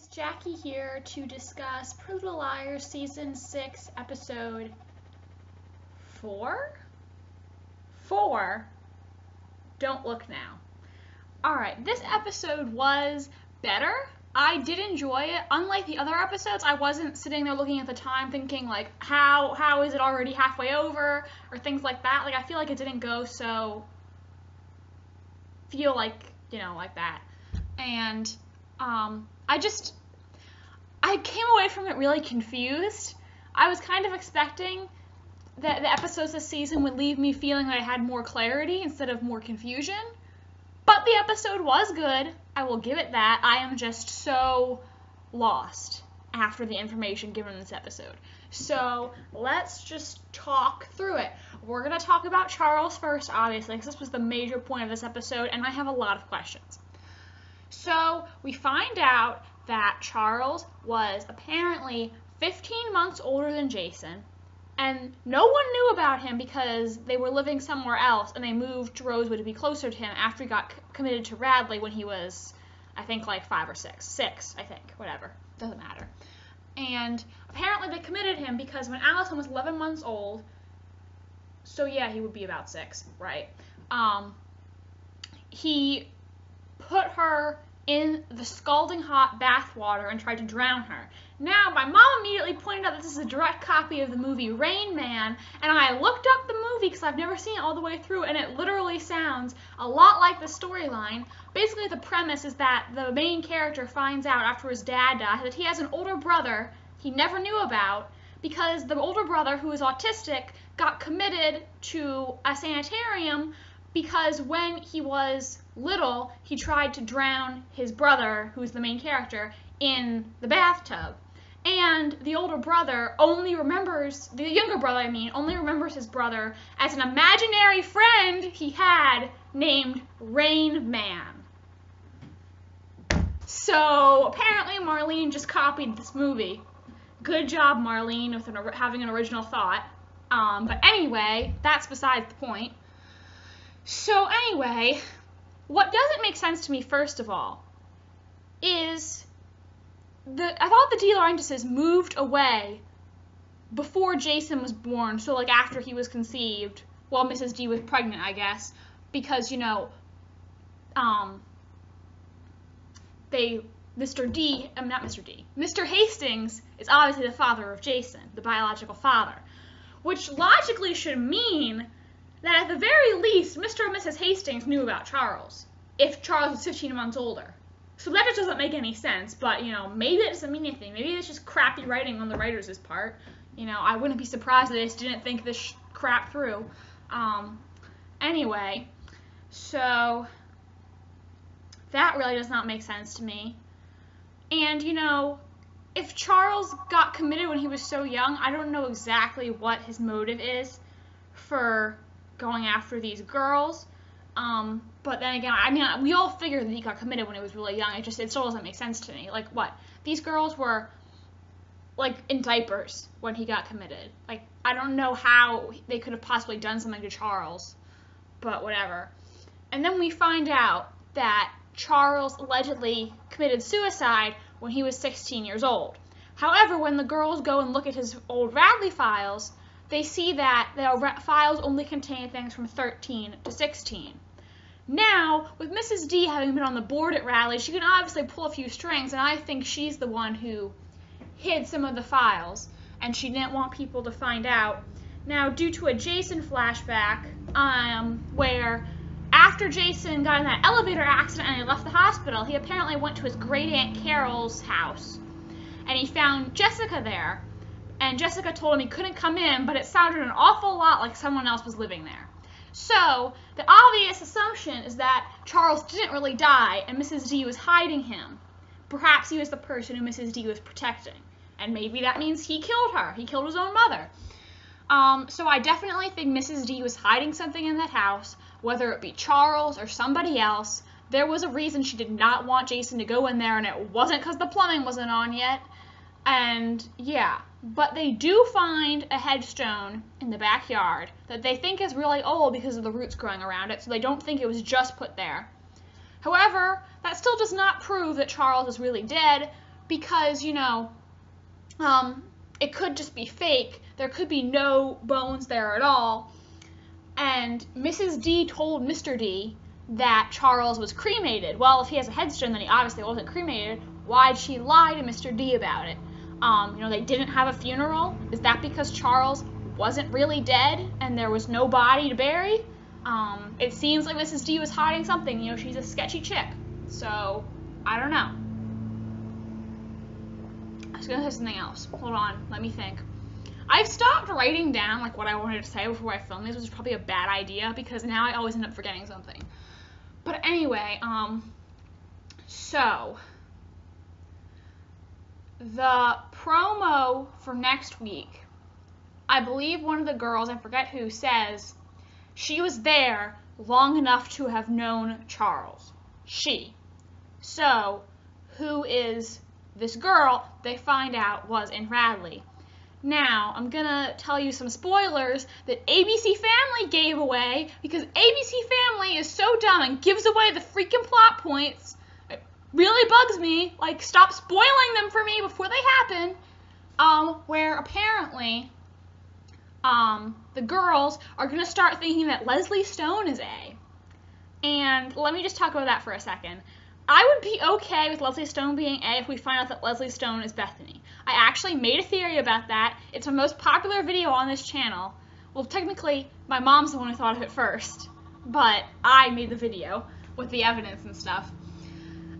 guys, Jackie here to discuss Pretty Little Liars Season 6, Episode 4? 4? Don't look now. Alright, this episode was better. I did enjoy it. Unlike the other episodes, I wasn't sitting there looking at the time thinking, like, how is it already halfway over? Or things like that. Like, I feel like it didn't go so... feel like, like that. And, I came away from it really confused. I was kind of expecting that the episodes this season would leave me feeling that I had more clarity instead of more confusion. But the episode was good. I will give it that. I am just so lost after the information given in this episode. So let's just talk through it. We're going to talk about Charles first, obviously, because this was the major point of this episode, and I have a lot of questions. So we find out that Charles was apparently 15 months older than Jason, and no one knew about him because they were living somewhere else, and they moved to Rosewood to be closer to him after he got committed to Radley when he was, I think, like 5 or 6. 6, I think. Whatever. Doesn't matter. And apparently they committed him because when Allison was 11 months old, so yeah, he would be about 6, right? He put her in the scalding hot bath water and tried to drown her. Now, my mom immediately pointed out that this is a direct copy of the movie Rain Man, and I looked up the movie because I've never seen it all the way through, and it literally sounds a lot like the storyline. Basically, the premise is that the main character finds out after his dad died that he has an older brother he never knew about because the older brother, who is autistic, got committed to a sanitarium because when he was little, he tried to drown his brother, who's the main character, in the bathtub. And the older brother only remembers, the younger brother, only remembers his brother as an imaginary friend he had named Rain Man. So apparently Marlene just copied this movie. Good job, Marlene, with having an original thought. But anyway, that's besides the point. So anyway, what doesn't make sense to me, first of all, is I thought the De Laurentises moved away before Jason was born, so like after he was conceived, while Mrs. D was pregnant, I guess, because, Mr. Hastings is obviously the father of Jason, the biological father, which logically should mean that at the very least, Mr. and Mrs. Hastings knew about Charles, if Charles was 15 months older. So that just doesn't make any sense, but, maybe it doesn't mean anything. Maybe it's just crappy writing on the writers' part. I wouldn't be surprised if they just didn't think this crap through. Anyway, so that really does not make sense to me. And, if Charles got committed when he was so young, I don't know exactly what his motive is for going after these girls. But then again, we all figured that he got committed when he was really young. It still doesn't make sense to me. Like, what? These girls were, like, in diapers when he got committed. Like, I don't know how they could have possibly done something to Charles, but whatever. And then we find out that Charles allegedly committed suicide when he was 16 years old. However, when the girls go and look at his old Radley files, they see that the files only contain things from 13 to 16. Now, with Mrs. D having been on the board at Radley, she can obviously pull a few strings, and I think she's the one who hid some of the files, and she didn't want people to find out. Now, due to a Jason flashback, where after Jason got in that elevator accident and he left the hospital, he apparently went to his great-aunt Carol's house, and he found Jessica there. And Jessica told him he couldn't come in, but it sounded an awful lot like someone else was living there. So, the obvious assumption is that Charles didn't really die, and Mrs. D was hiding him. Perhaps he was the person who Mrs. D was protecting. And maybe that means he killed her. He killed his own mother. So I definitely think Mrs. D was hiding something in that house, whether it be Charles or somebody else. There was a reason she did not want Jason to go in there, and it wasn't because the plumbing wasn't on yet. And, yeah. But they do find a headstone in the backyard that they think is really old because of the roots growing around it, so they don't think it was just put there. However, that still does not prove that Charles is really dead, because, you know, it could just be fake. There could be no bones there at all. And Mrs. D told Mr. D that Charles was cremated. Well, if he has a headstone, then he obviously wasn't cremated. Why'd she lie to Mr. D about it? You know, they didn't have a funeral. Is that because Charles wasn't really dead and there was no body to bury? It seems like Mrs. D was hiding something. You know, she's a sketchy chick. So, I don't know. I was gonna say something else. Hold on, let me think. I've stopped writing down like what I wanted to say before I filmed these, which is probably a bad idea because now I always end up forgetting something. But anyway, so the promo for next week, I believe one of the girls, I forget who, says she was there long enough to have known Charles. She. So, who is this girl they find out was in Radley. Now, I'm gonna tell you some spoilers that ABC Family gave away because ABC Family is so dumb and gives away the freaking plot points. It really bugs me. Like, stop spoiling them for me before they happen. Where apparently, the girls are gonna start thinking that Leslie Stone is A. And let me just talk about that for a second. I would be okay with Leslie Stone being A if we find out that Leslie Stone is Bethany. I actually made a theory about that. It's the most popular video on this channel. Well, technically, my mom's the one who thought of it first, but I made the video with the evidence and stuff.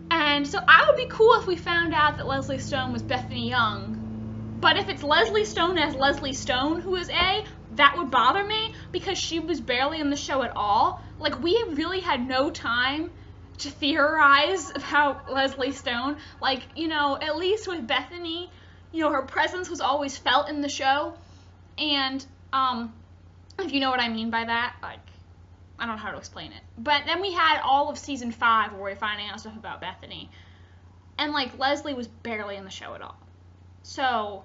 And so I would be cool if we found out that Leslie Stone was Bethany Young, but if it's Leslie Stone as Leslie Stone who is A, that would bother me because she was barely in the show at all. Like, we really had no time to theorize about Leslie Stone. Like, you know, at least with Bethany, you know, her presence was always felt in the show. And, if you know what I mean by that, like, I don't know how to explain it. But then we had all of season 5 where we're finding out stuff about Bethany. And, like, Leslie was barely in the show at all. So,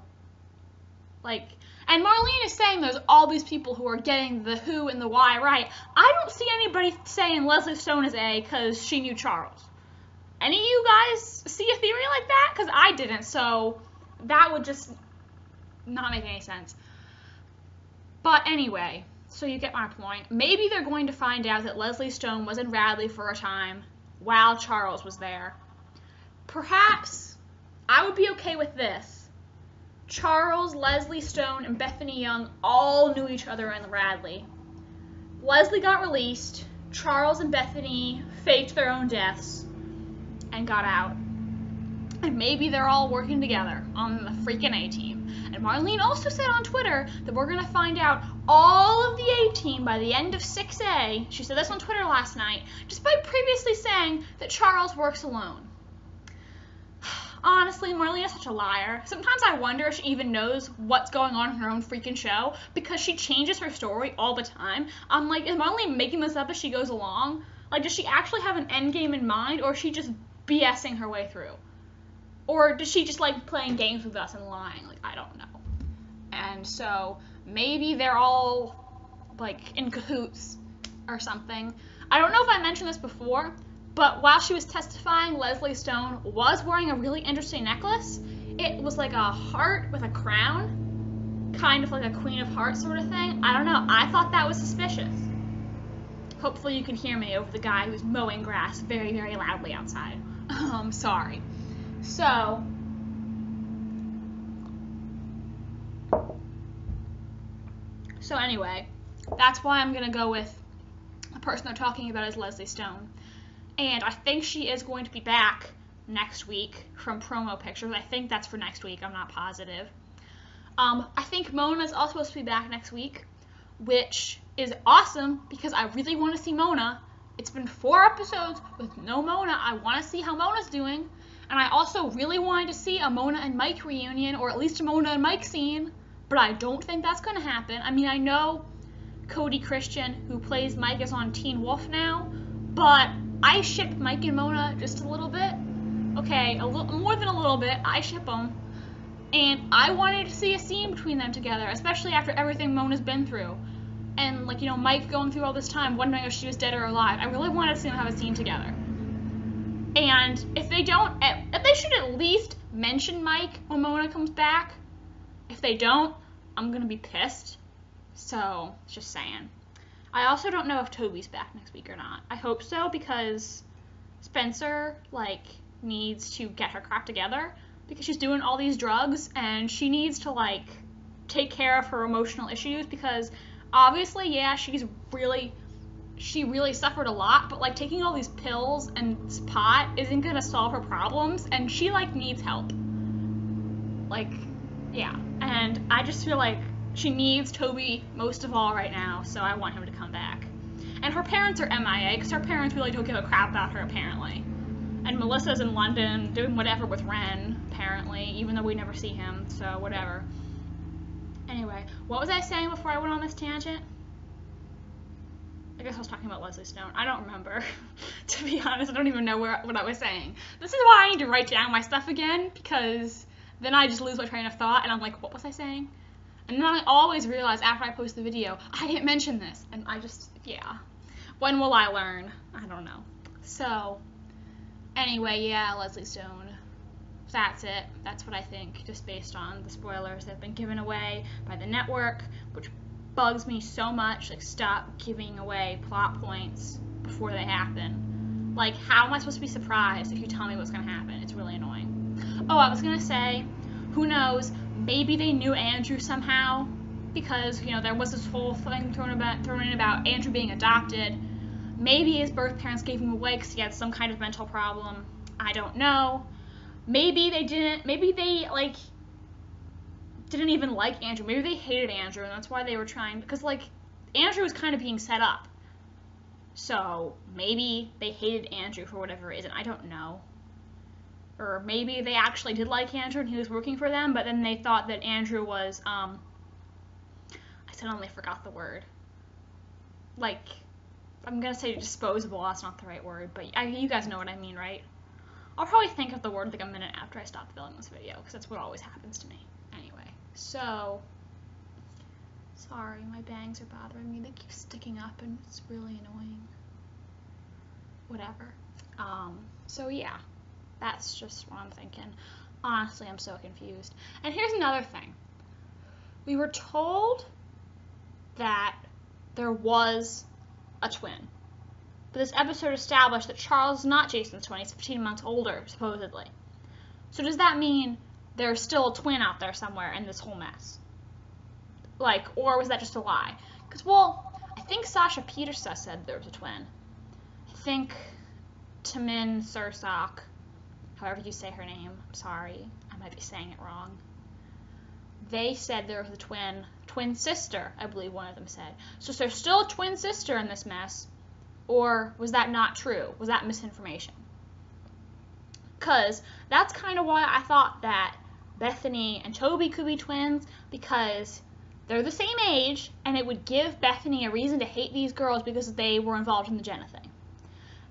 like, and Marlene is saying there's all these people who are getting the who and the why right. I don't see anybody saying Leslie Stone is A because she knew Charles. Any of you guys see a theory like that? Because I didn't, so that would just not make any sense. But anyway, so you get my point. Maybe they're going to find out that Leslie Stone was in Radley for a time while Charles was there. Perhaps I would be okay with this. Charles, Leslie Stone, and Bethany Young all knew each other in Radley. Leslie got released, Charles and Bethany faked their own deaths, and got out. And maybe they're all working together on the freaking A-Team. And Marlene also said on Twitter that we're going to find out all of the A-Team by the end of 6A. She said this on Twitter last night, despite previously saying that Charles works alone. Honestly, Marlene is such a liar. Sometimes I wonder if she even knows what's going on in her own freaking show because she changes her story all the time. I'm like, is Marlene making this up as she goes along? Like, does she actually have an end game in mind, or is she just BSing her way through? Or does she just like playing games with us and lying? Like, I don't know. And so maybe they're all like in cahoots or something. I don't know if I mentioned this before, but while she was testifying, Leslie Stone was wearing a really interesting necklace. It was like a heart with a crown, kind of like a Queen of Hearts sort of thing. I don't know. I thought that was suspicious. Hopefully you can hear me over the guy who's mowing grass very, very loudly outside. Sorry. So anyway, that's why I'm going to go with the person they're talking about is Leslie Stone. And I think she is going to be back next week from promo pictures. I think that's for next week. I'm not positive. I think Mona's also supposed to be back next week, which is awesome because I really want to see Mona. It's been 4 episodes with no Mona. I want to see how Mona's doing. And I also really wanted to see a Mona and Mike reunion, or at least a Mona and Mike scene, but I don't think that's going to happen. I mean, I know Cody Christian, who plays Mike, is on Teen Wolf now, but I ship Mike and Mona just a little bit. Okay, more than a little bit. I ship them. And I wanted to see a scene between them together, especially after everything Mona's been through. And, like, you know, Mike going through all this time, wondering if she was dead or alive. I really wanted to see them have a scene together. And if they don't, if they should at least mention Mike when Mona comes back. If they don't, I'm gonna be pissed. So, just saying. I also don't know if Toby's back next week or not. I hope so, because Spencer, like, needs to get her crap together because she's doing all these drugs, and she needs to, like, take care of her emotional issues, because obviously, yeah, she really suffered a lot, but, like, taking all these pills and this pot isn't gonna solve her problems, and she, like, needs help. Like, yeah. And I just feel like she needs Toby most of all right now, so I want him to come back. And her parents are MIA, because her parents really don't give a crap about her, apparently. And Melissa's in London doing whatever with Ren, apparently, even though we never see him, so whatever. Anyway, what was I saying before I went on this tangent? I guess I was talking about Leslie Stone. I don't remember. To be honest, I don't even know what I was saying. This is why I need to write down my stuff again, because then I just lose my train of thought, and I'm like, what was I saying? And then I always realize after I post the video, I didn't mention this, and I just, yeah. When will I learn? I don't know. So, anyway, yeah, Leslie Stone. That's it. That's what I think, just based on the spoilers that have been given away by the network, which bugs me so much. Like, stop giving away plot points before they happen. Like, how am I supposed to be surprised if you tell me what's going to happen? It's really annoying. Oh, I was going to say, who knows, maybe they knew Andrew somehow, because, you know, there was this whole thing thrown in about Andrew being adopted. Maybe his birth parents gave him away because he had some kind of mental problem. I don't know. Maybe they didn't, maybe they, like, didn't even like Andrew. Maybe they hated Andrew, and that's why they were trying, because, like, Andrew was kind of being set up. So, maybe they hated Andrew for whatever reason. I don't know. Or maybe they actually did like Andrew and he was working for them, but then they thought that Andrew was, I suddenly forgot the word. Like, I'm gonna say disposable, that's not the right word, but you guys know what I mean, right? I'll probably think of the word like a minute after I stop filming this video, because that's what always happens to me. Anyway, so, sorry, my bangs are bothering me. They keep sticking up and it's really annoying. Whatever. So yeah, that's just what I'm thinking. Honestly, I'm so confused. And here's another thing. We were told that there was a twin. But this episode established that Charles is not Jason's twin. He's 15 months older, supposedly. So does that mean there's still a twin out there somewhere in this whole mess? Like, or was that just a lie? Because, well, I think Sasha Petersa said there was a twin. I think Tamin Sursak, however you say her name, I'm sorry, I might be saying it wrong. They said there was a twin sister, I believe one of them said. So is there still a twin sister in this mess? Or was that not true? Was that misinformation? Because that's kind of why I thought that Bethany and Toby could be twins, because they're the same age, and it would give Bethany a reason to hate these girls because they were involved in the Jenna thing.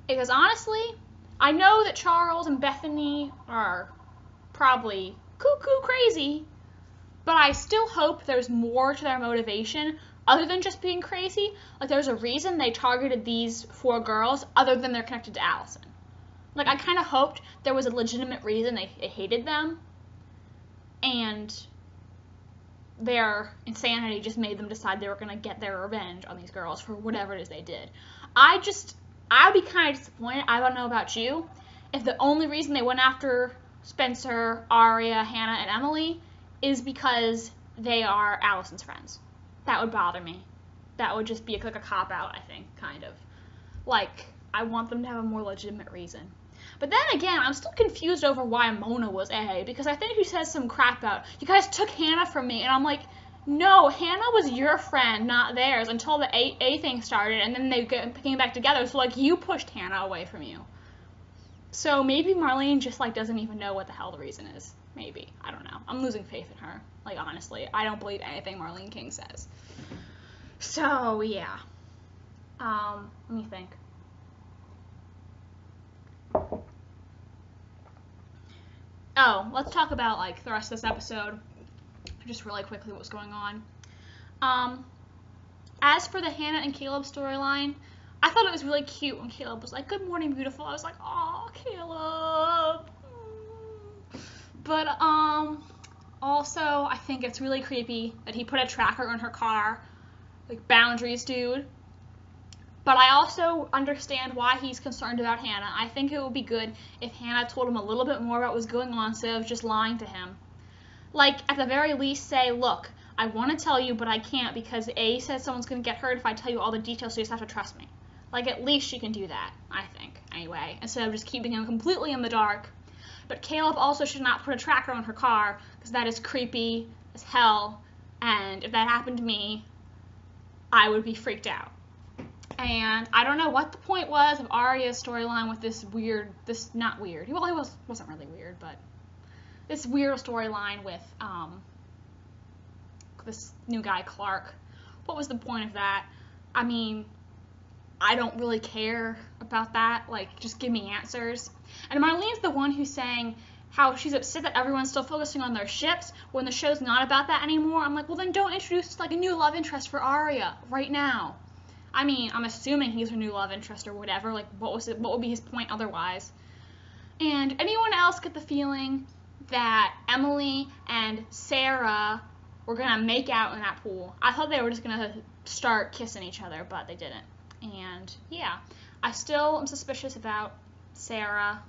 Because honestly, I know that Charles and Bethany are probably cuckoo crazy, but I still hope there's more to their motivation other than just being crazy. Like, there's a reason they targeted these 4 girls other than they're connected to Allison. Like, I kind of hoped there was a legitimate reason they hated them, and their insanity just made them decide they were going to get their revenge on these girls for whatever it is they did. I'd be kind of disappointed, I don't know about you, if the only reason they went after Spencer, Aria, Hannah, and Emily is because they are Allison's friends. That would bother me. That would just be like a cop-out, I think, kind of. Like, I want them to have a more legitimate reason. But then again, I'm still confused over why Mona was A, because I think she says some crap about, you guys took Hannah from me, and I'm like, no, Hannah was your friend, not theirs, until the A thing started, and then they came back together, so, like, you pushed Hannah away from you. So maybe Marlene just, like, doesn't even know what the hell the reason is. Maybe. I don't know. I'm losing faith in her. Like, honestly, I don't believe anything Marlene King says. So, yeah. Let me think. Oh, let's talk about, like, the rest of this episode. Just really quickly what's going on. As for the Hannah and Caleb storyline, I thought it was really cute when Caleb was like, "Good morning, beautiful." I was like, "Oh, Caleb." But also I think it's really creepy that he put a tracker in her car. Like, boundaries, dude. But I also understand why he's concerned about Hannah. I think it would be good if Hannah told him a little bit more about what was going on instead of just lying to him. Like, at the very least, say, "Look, I want to tell you, but I can't because A says someone's going to get hurt if I tell you all the details, so you just have to trust me." Like, at least she can do that, I think, anyway, instead of just keeping him completely in the dark. But Caleb also should not put a tracker on her car, because that is creepy as hell, and if that happened to me, I would be freaked out. And I don't know what the point was of Arya's storyline with this not weird, well, it wasn't really weird, but this weird storyline with this new guy, Clark. What was the point of that? I mean, I don't really care about that. Like, just give me answers. And Marlene's the one who's saying how she's upset that everyone's still focusing on their ships when the show's not about that anymore. I'm like, well, then don't introduce like a new love interest for Arya right now. I mean, I'm assuming he's her new love interest or whatever. Like, what would be his point otherwise? And anyone else get the feeling that Emily and Sarah were gonna make out in that pool? I thought they were just gonna start kissing each other, but they didn't. And yeah, I still am suspicious about Sarah.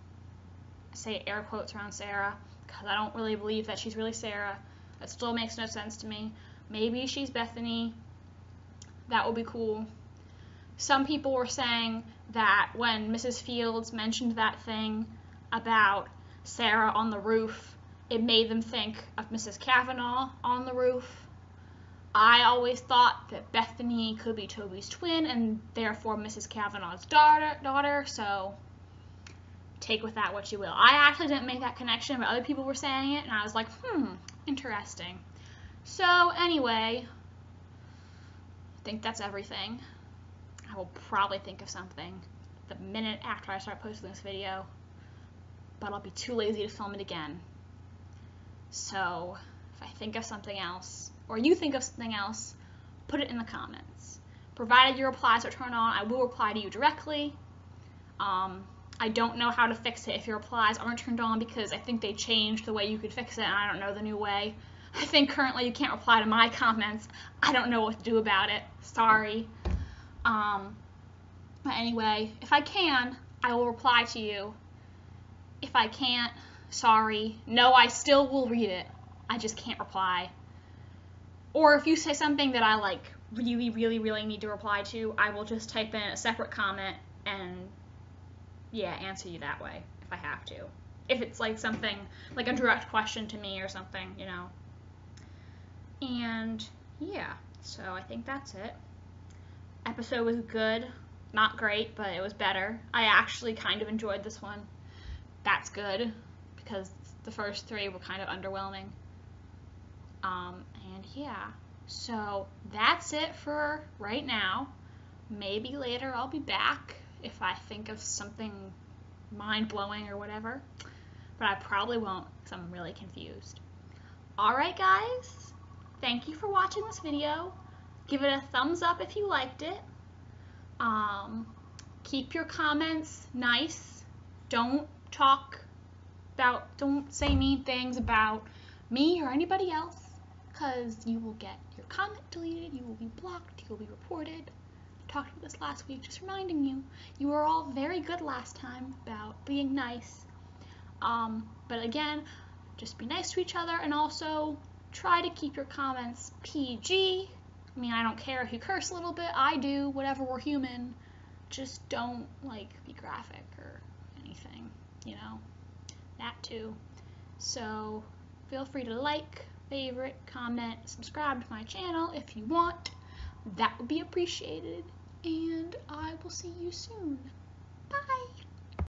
I say air quotes around Sarah because I don't really believe that she's really Sarah. That still makes no sense to me. Maybe she's Bethany. That would be cool. Some people were saying that when Mrs. Fields mentioned that thing about Sarah on the roof, it made them think of Mrs. Kavanaugh on the roof. I always thought that Bethany could be Toby's twin and therefore Mrs. Kavanaugh's daughter, so take with that what you will. I actually didn't make that connection, but other people were saying it, and I was like, interesting. So anyway, I think that's everything. I will probably think of something the minute after I start posting this video, but I'll be too lazy to film it again. So if I think of something else, or you think of something else, put it in the comments. Provided your replies are turned on, I will reply to you directly. I don't know how to fix it if your replies aren't turned on because I think they changed the way you could fix it and I don't know the new way. I think currently you can't reply to my comments. I don't know what to do about it. Sorry. But anyway, if I can, I will reply to you. If I can't, sorry. No, I still will read it. I just can't reply. Or if you say something that I like really, really, really need to reply to, I will just type in a separate comment and yeah, answer you that way if I have to. If it's like something, like a direct question to me or something, you know. And yeah, so I think that's it. Episode was good. Not great, but it was better. I actually kind of enjoyed this one. That's good, because the first three were kind of underwhelming. And yeah, so that's it for right now. Maybe later I'll be back if I think of something mind-blowing or whatever. But I probably won't because I'm really confused. Alright guys, thank you for watching this video. Give it a thumbs up if you liked it. Keep your comments nice. Don't say mean things about me or anybody else, because you will get your comment deleted, you will be blocked, you will be reported. I talked about this last week, just reminding you, you were all very good last time about being nice. But again, just be nice to each other, and also try to keep your comments PG. I mean, I don't care if you curse a little bit, I do, whatever, we're human. Just don't, like, be graphic or anything, you know, that too. So, feel free to like, favorite, comment, subscribe to my channel if you want. That would be appreciated, and I will see you soon.